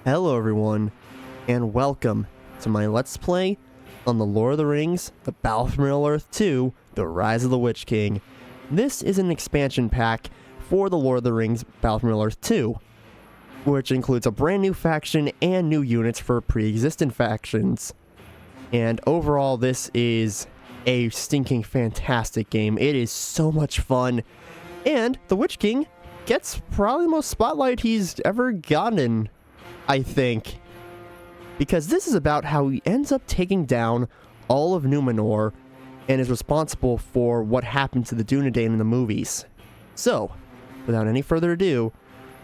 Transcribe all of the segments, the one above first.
Hello everyone, and welcome to my Let's Play on the Lord of the Rings, the Battle for Middle-earth 2, The Rise of the Witch King. This is an expansion pack for the Lord of the Rings Battle for Middle-earth 2, which includes a brand new faction and new units for pre-existing factions. And overall, this is a stinking fantastic game. It is so much fun, and the Witch King gets probably the most spotlight he's ever gotten, I think, because this is about how he ends up taking down all of Numenor and is responsible for what happened to the dunedain in the movies. So, without any further ado,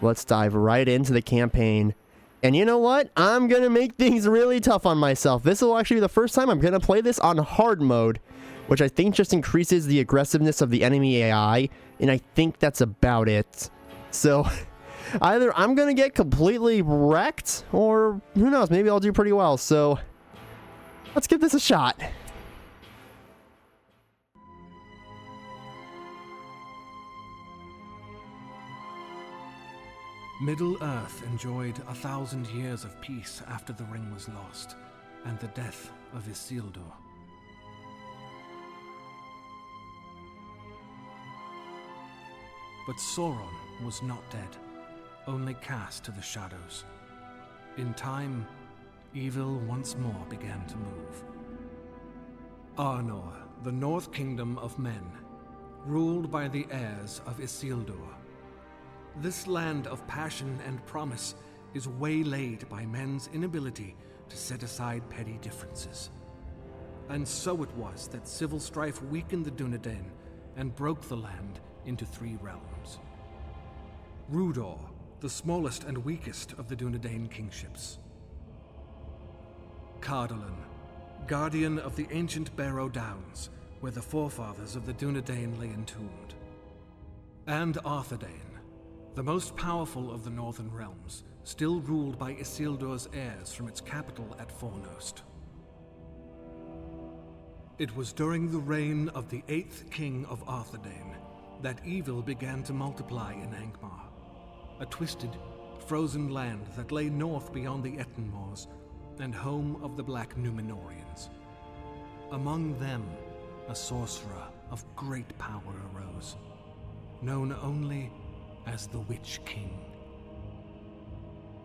let's dive right into the campaign. And you know what? I'm going to make things really tough on myself. This will actually be the first time I'm going to play this on hard mode, which I think just increases the aggressiveness of the enemy AI, and I think that's about it. So, either I'm going to get completely wrecked, or who knows, maybe I'll do pretty well. So, let's give this a shot. Middle-earth enjoyed 1,000 years of peace after the ring was lost, and the death of Isildur. But Sauron was not dead, only cast to the shadows. In time, evil once more began to move. Arnor, the North Kingdom of men, ruled by the heirs of Isildur. This land of passion and promise is waylaid by men's inability to set aside petty differences. And so it was that civil strife weakened the dunedain and broke the land into 3 realms. Rudor, the smallest and weakest of the dunedain kingships. Cardolan, guardian of the ancient Barrow Downs, where the forefathers of the dunedain lay entombed. And Arthedain, the most powerful of the northern realms, still ruled by Isildur's heirs from its capital at Fornost. It was during the reign of the 8th king of Arthedain that evil began to multiply in Angmar, a twisted, frozen land that lay north beyond the Etten Moors and home of the Black Numenorians. Among them, a sorcerer of great power arose, known only as the Witch King.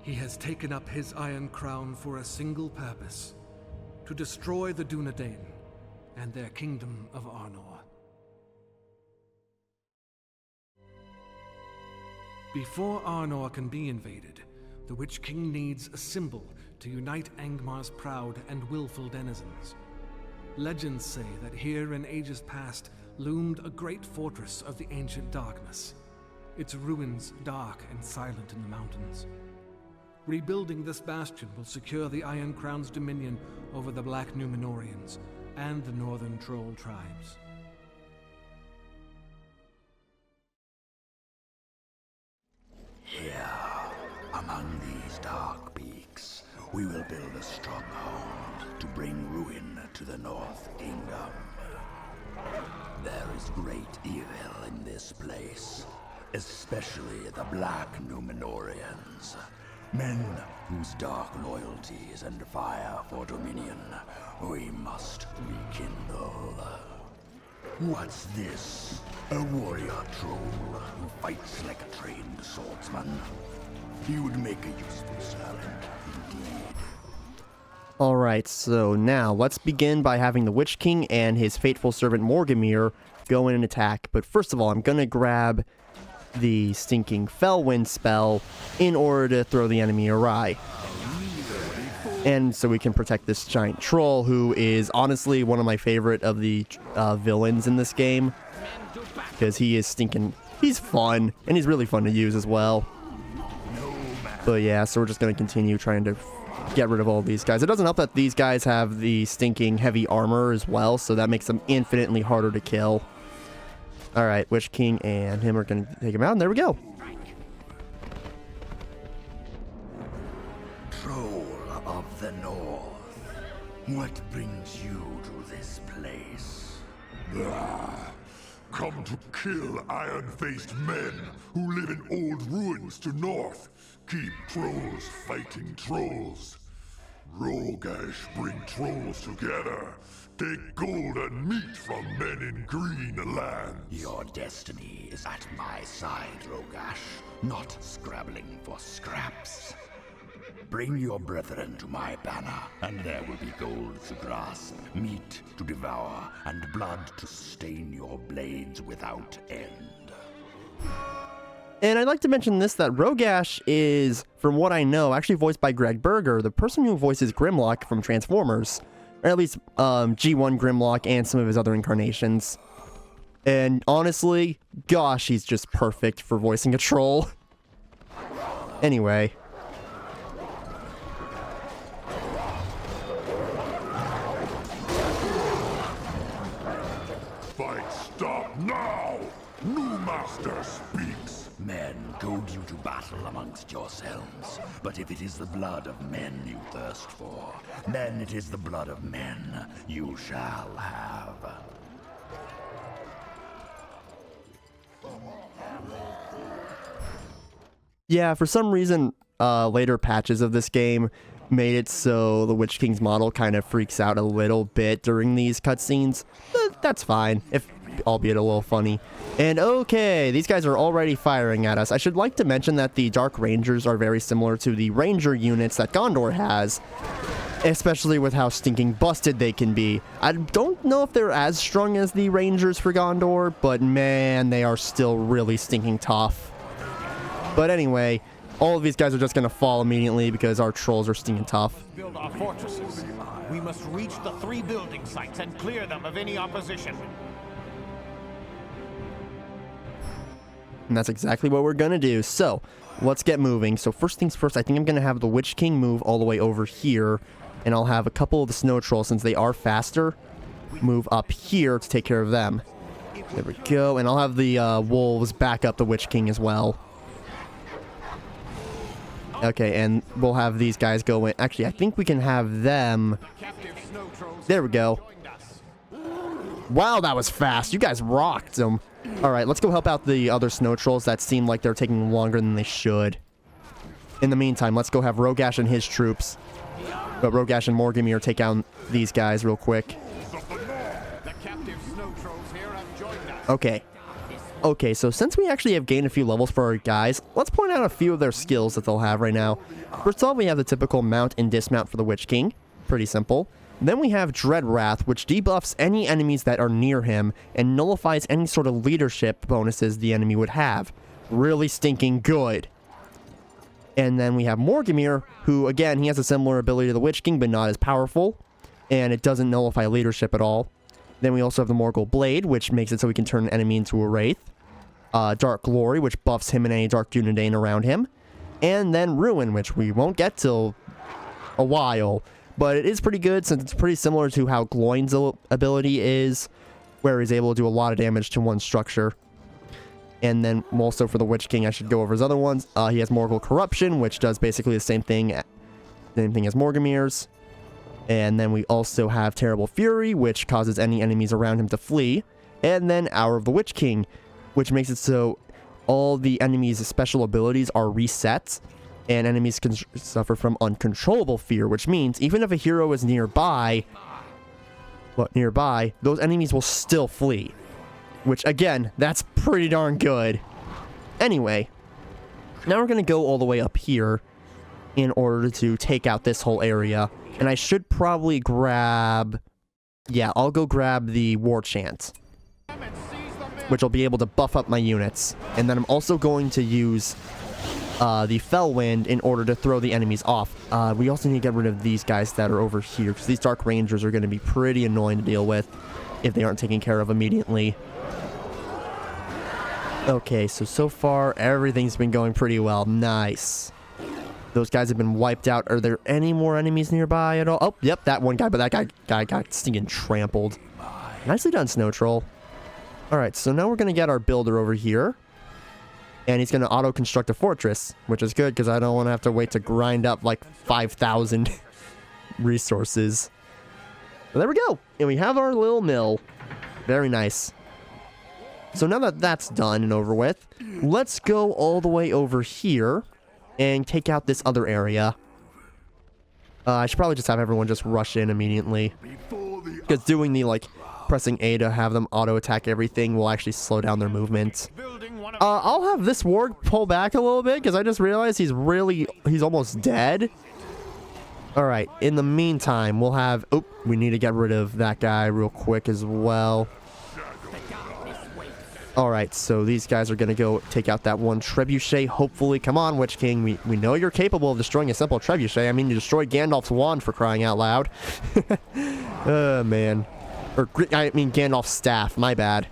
He has taken up his iron crown for a single purpose: to destroy the dunedain and their kingdom of Arnor. Before Arnor can be invaded, the Witch King needs a symbol to unite Angmar's proud and willful denizens. Legends say that here in ages past loomed a great fortress of the ancient darkness, its ruins dark and silent in the mountains. Rebuilding this bastion will secure the Iron Crown's dominion over the Black Numenorians and the northern troll tribes. Here, among these dark peaks, we will build a stronghold to bring ruin to the North Kingdom. There is great evil in this place, especially the Black Numenorians, men whose dark loyalties and fire for dominion we must rekindle. What's this? A warrior troll who fights like a trained swordsman? He would make a useful servant, indeed. Alright, so now let's begin by having the Witch King and his faithful servant Morgamir go in and attack. But first of all, I'm gonna grab the stinking Fellwind spell in order to throw the enemy awry. And so we can protect this giant troll, who is honestly one of my favorite of the villains in this game, because he is stinking, he's fun, and he's really fun to use as well. But yeah, so we're just going to continue trying to get rid of all these guys. It doesn't help that these guys have the stinking heavy armor as well, so that makes them infinitely harder to kill. Alright, Witch King and him are going to take him out, and there we go. Troll of the North, what brings you to this place? Come to kill iron-faced men who live in old ruins to north. Keep trolls fighting trolls. Rogash bring trolls together. Take gold and meat from men in green lands. Your destiny is at my side, Rogash, not scrabbling for scraps. Bring your brethren to my banner, and there will be gold to grasp, meat to devour, and blood to stain your blades without end. And I'd like to mention this, that Rogash is, from what I know, actually voiced by Greg Berger, the person who voices Grimlock from Transformers. Or at least G1 Grimlock and some of his other incarnations. And honestly, gosh, he's just perfect for voicing a troll. Anyway. Fight stop now! New master speaks! Men goad you to battle amongst yourselves, but if it is the blood of men you thirst for, then it is the blood of men you shall have. Yeah, for some reason, later patches of this game made it so the Witch King's model kind of freaks out a little bit during these cutscenes. That's fine, albeit a little funny. And okay, these guys are already firing at us. I should like to mention that the Dark Rangers are very similar to the Ranger units that Gondor has, especially with how stinking busted they can be. I don't know if they're as strong as the Rangers for Gondor, but man, they are still really stinking tough. But anyway, all of these guys are just going to fall immediately because our trolls are stinking tough. Build our fortresses. We must reach the 3 building sites and clear them of any opposition. And that's exactly what we're going to do. So, let's get moving. So first things first, I think I'm going to have the Witch King move all the way over here. And I'll have a couple of the Snow Trolls, since they are faster, move up here to take care of them. There we go. And I'll have the Wolves back up the Witch King as well. Okay, and we'll have these guys go in. Actually, I think we can have them... There we go. Wow, that was fast. You guys rocked them. Alright, let's go help out the other Snow Trolls that seem like they're taking longer than they should. In the meantime, let's go have Rogash and his troops. But Rogash and Morgamir take out these guys real quick. Okay. Okay, so since we actually have gained a few levels for our guys, let's point out a few of their skills that they'll have right now. First of all, we have the typical mount and dismount for the Witch King. Pretty simple. Then we have Dread Wrath, which debuffs any enemies that are near him and nullifies any sort of leadership bonuses the enemy would have. Really stinking good. And then we have Morgamir, who, again, he has a similar ability to the Witch King, but not as powerful. And it doesn't nullify leadership at all. Then we also have the Morgul Blade, which makes it so we can turn an enemy into a Wraith. Dark Glory, which buffs him and any Dark Dunedain around him. And then Ruin, which we won't get till a while. But it is pretty good, since it's pretty similar to how Gloin's ability is, where he's able to do a lot of damage to one structure. And then also for the Witch King, I should go over his other ones. He has Morgul Corruption, which does basically the same thing as Morgamir's. And then we also have Terrible Fury, which causes any enemies around him to flee. And then Hour of the Witch King, which makes it so all the enemies' special abilities are reset, and enemies can suffer from uncontrollable fear, which means even if a hero is nearby, those enemies will still flee. Which, again, that's pretty darn good. Anyway, now we're going to go all the way up here in order to take out this whole area. And I should probably grab... Yeah, I'll go grab the War Chant, which will be able to buff up my units. And then I'm also going to use the Fellwind in order to throw the enemies off. We also need to get rid of these guys that are over here, because these Dark Rangers are going to be pretty annoying to deal with if they aren't taken care of immediately. Okay, so far everything's been going pretty well. Nice. Those guys have been wiped out. Are there any more enemies nearby at all? Oh, yep, that one guy, but that guy got stinking trampled. Nicely done, Snow Troll. Alright, so now we're going to get our builder over here. And he's going to auto-construct a fortress, which is good because I don't want to have to wait to grind up like 5,000 resources. But there we go. And we have our little mill. Very nice. So now that that's done and over with, let's go all the way over here and take out this other area. I should probably just have everyone just rush in immediately. Because doing the, like, pressing A to have them auto-attack everything will actually slow down their movement. I'll have this warg pull back a little bit, because I just realized he's almost dead. Alright, in the meantime, we'll have... Oh, we need to get rid of that guy real quick as well. Alright, so these guys are going to go take out that one trebuchet, hopefully. Come on, Witch King. We know you're capable of destroying a simple trebuchet. I mean, you destroyed Gandalf's wand, for crying out loud. Oh, man. Or, I mean, Gandalf's staff. My bad.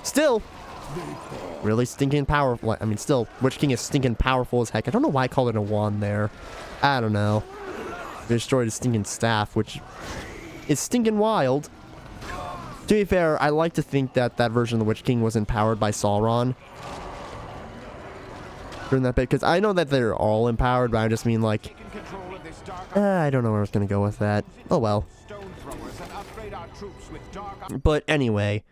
Still, really stinking powerful. I mean, still, Witch King is stinking powerful as heck. I don't know why I called it a wand there. I don't know. They destroyed his stinking staff, which is stinking wild. To be fair, I like to think that that version of the Witch King was empowered by Sauron during that bit, because I know that they're all empowered, but I just mean, like, I don't know where I was going to go with that. Oh, well. But anyway,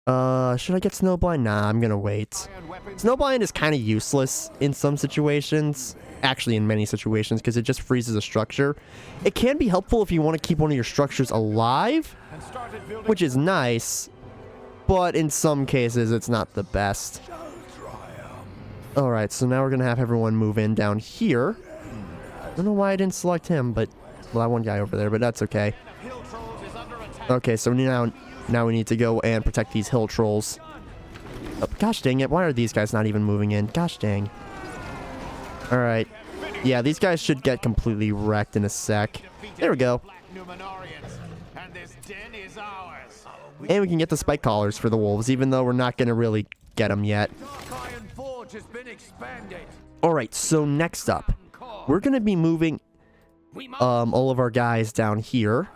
should I get Snowblind? Nah, I'm going to wait. Snowblind is kind of useless in some situations. Actually, in many situations, because it just freezes a structure. It can be helpful if you want to keep one of your structures alive, which is nice, but in some cases, it's not the best. Alright, so now we're going to have everyone move in down here. I don't know why I didn't select him, but... Well, that one guy over there, but that's okay. Okay, so now we need to go and protect these hill trolls. Oh, gosh dang it, why are these guys not even moving in? Gosh dang. Alright. Yeah, these guys should get completely wrecked in a sec. There we go. And we can get the spike collars for the wolves, even though we're not going to really get them yet. Alright, so next up, we're going to be moving all of our guys down here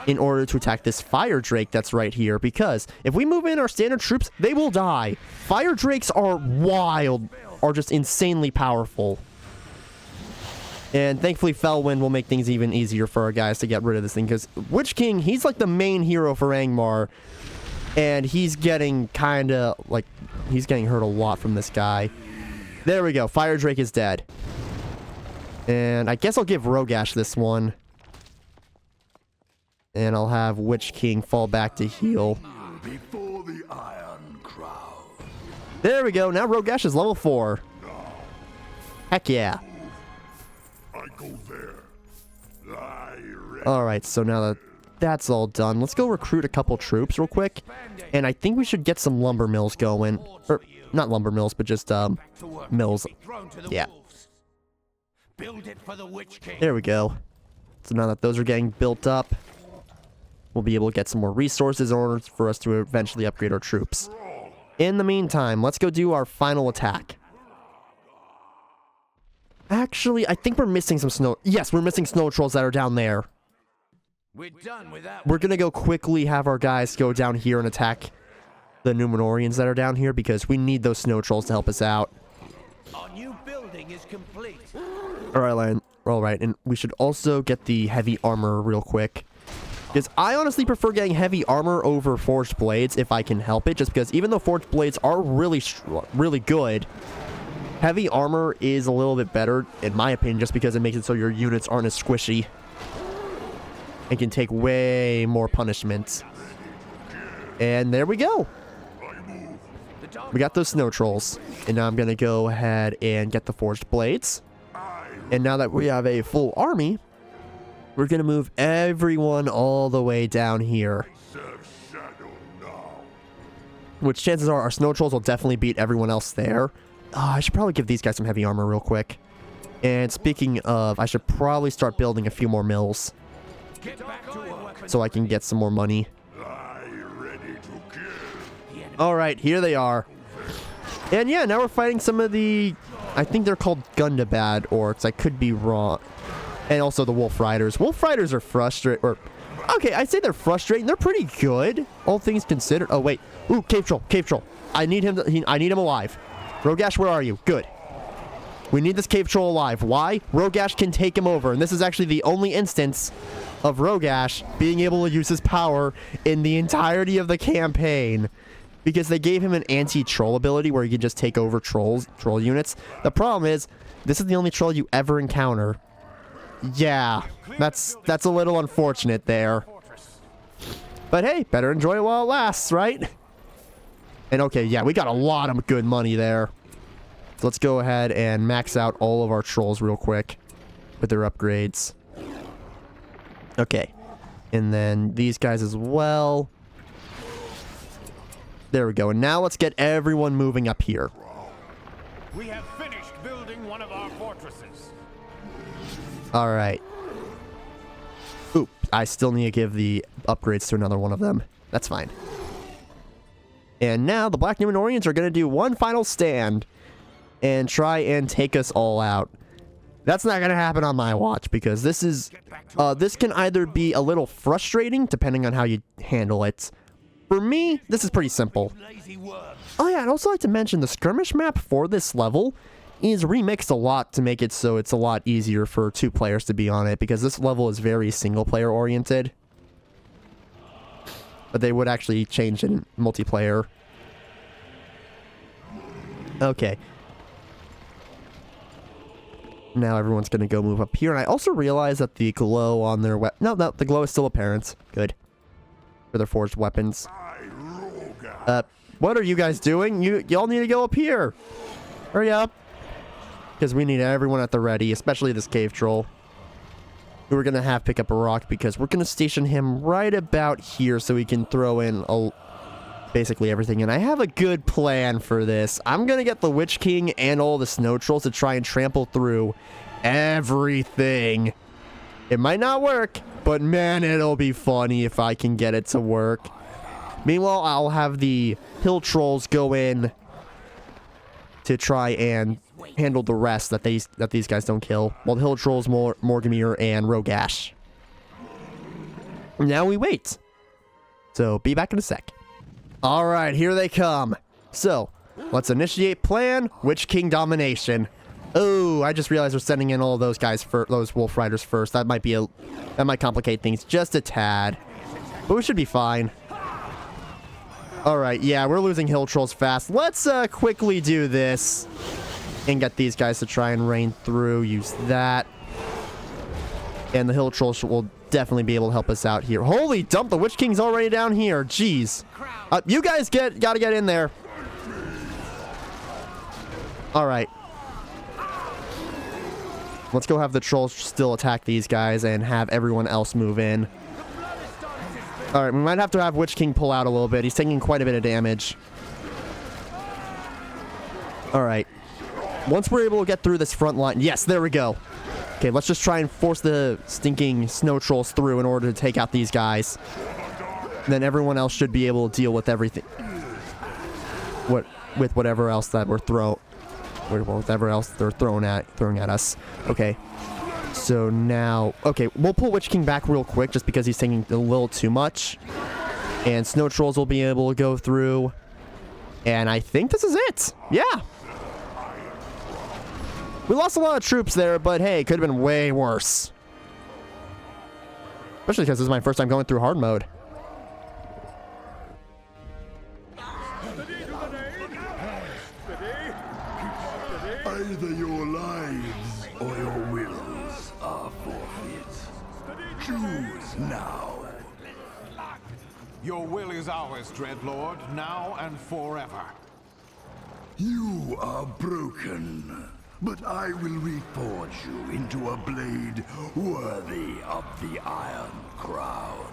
in order to attack this fire drake that's right here, because if we move in our standard troops, they will die. Fire drakes are wild, are just insanely powerful. And thankfully Felwind will make things even easier for our guys to get rid of this thing, because Witch King, he's like the main hero for Angmar, and he's getting kind of, like, he's getting hurt a lot from this guy. There we go, Fire Drake is dead. And I guess I'll give Rogash this one. And I'll have Witch King fall back to heal. Before the Iron Crown. There we go, now Rogash is level 4. Heck yeah. I go there. Alright, so now that that's all done, let's go recruit a couple troops real quick. And I think we should get some lumber mills going. Or, not lumber mills, but just, mills. Yeah. There we go. So now that those are getting built up, we'll be able to get some more resources in order for us to eventually upgrade our troops. In the meantime, let's go do our final attack. Actually, I think we're missing some snow... Yes, we're missing snow trolls that are down there. We're done with that. We're gonna go quickly have our guys go down here and attack the Numenorians that are down here, because we need those snow trolls to help us out. Our new building is complete. Alright, and we should also get the heavy armor real quick. Because I honestly prefer getting heavy armor over forged blades if I can help it, just because even though forged blades are really good, heavy armor is a little bit better, in my opinion, just because it makes it so your units aren't as squishy and can take way more punishment. And there we go. We got those snow trolls. And now I'm going to go ahead and get the forged blades. And now that we have a full army, we're going to move everyone all the way down here. Which chances are our snow trolls will definitely beat everyone else there. I should probably give these guys some heavy armor real quick. And speaking of, I should probably start building a few more mills, so I can get some more money. Alright, here they are. And yeah, now we're fighting some of the... I think they're called Gundabad orcs. I could be wrong. And also the Wolf Riders. Wolf Riders are frustrating. Okay, I'd say they're frustrating. They're pretty good, all things considered. Oh, wait. Ooh, Cave Troll. Cave Troll. I need him. I need him alive. Rogash, where are you? Good. We need this Cave Troll alive. Why? Rogash can take him over. And this is actually the only instance of Rogash being able to use his power in the entirety of the campaign. because they gave him an anti-troll ability where he can just take over troll units. The problem is, this is the only troll you ever encounter. Yeah, that's a little unfortunate there. But hey, better enjoy it while it lasts, right? And okay, yeah, we got a lot of good money there. So let's go ahead and max out all of our trolls real quick with their upgrades. Okay. And then these guys as well. There we go. And now let's get everyone moving up here. We have finished building one of our fortresses. All right. Oop, I still need to give the upgrades to another one of them. That's fine. And now the Black Numenorians are going to do one final stand and try and take us all out. That's not going to happen on my watch because this can either be a little frustrating depending on how you handle it. For me, this is pretty simple. Oh yeah, I'd also like to mention the skirmish map for this level is remixed a lot to make it so it's a lot easier for 2 players to be on it because this level is very single player oriented. But they would actually change in multiplayer. Okay. Now everyone's going to go move up here. And I also realized that the glow on their No, the glow is still apparent. Good. For their forged weapons. What are you guys doing? Y'all need to go up here. Hurry up. Because we need everyone at the ready, especially this cave troll. Who we're going to have pick up a rock because we're going to station him right about here so we can throw in basically everything. And I have a good plan for this. I'm going to get the Witch King and all the snow trolls to try and trample through everything. It might not work, but man, it'll be funny if I can get it to work. Meanwhile, I'll have the hill trolls go in to try and handle the rest that these guys don't kill. While the hill trolls, Morgamir and Rogash. Now we wait. So be back in a sec. All right, here they come. So let's initiate plan Witch King domination. Oh, I just realized we're sending in all those guys for those wolf riders first. That might complicate things just a tad, but we should be fine. All right, yeah, we're losing hill trolls fast. Let's quickly do this and get these guys to try and rain through. Use that, and the hill trolls will definitely be able to help us out here. Holy dump! The Witch King's already down here. Jeez, you guys gotta get in there. All right. Let's go have the trolls still attack these guys and have everyone else move in. Alright, we might have to have Witch King pull out a little bit. He's taking quite a bit of damage. Alright. Once we're able to get through this front line... Yes, there we go. Okay, let's just try and force the stinking snow trolls through in order to take out these guys. And then everyone else should be able to deal with everything. With whatever else that we're whatever else they're throwing at us. Okay. So now, okay, we'll pull Witch King back real quick just because he's taking a little too much. And snow trolls will be able to go through. And I think this is it. Yeah. We lost a lot of troops there, but hey, it could have been way worse. Especially because this is my first time going through hard mode. Either your lives or your wills are forfeit. Choose now. Your will is ours, Dreadlord, now and forever. You are broken, but I will reforge you into a blade worthy of the Iron Crown.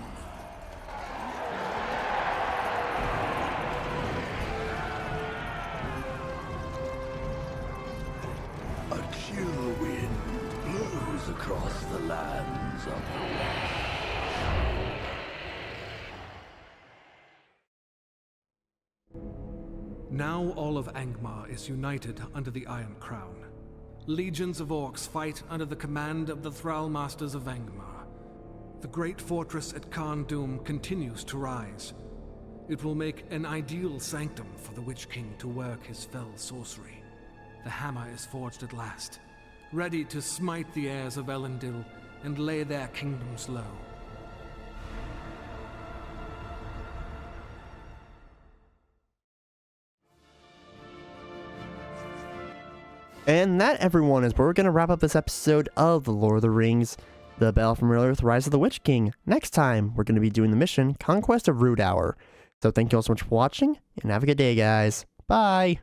A chill wind blows across the lands of the West. Now all of Angmar is united under the Iron Crown. Legions of orcs fight under the command of the Thrall Masters of Angmar. The great fortress at Khan Dum continues to rise. It will make an ideal sanctum for the Witch King to work his fell sorcery. The hammer is forged at last, ready to smite the heirs of Elendil and lay their kingdoms low. And that, everyone, is where we're going to wrap up this episode of The Lord of the Rings, The Battle for Middle-earth: Rise of the Witch King. Next time, we're going to be doing the mission Conquest of Root Hour. So thank you all so much for watching, and have a good day, guys. Bye!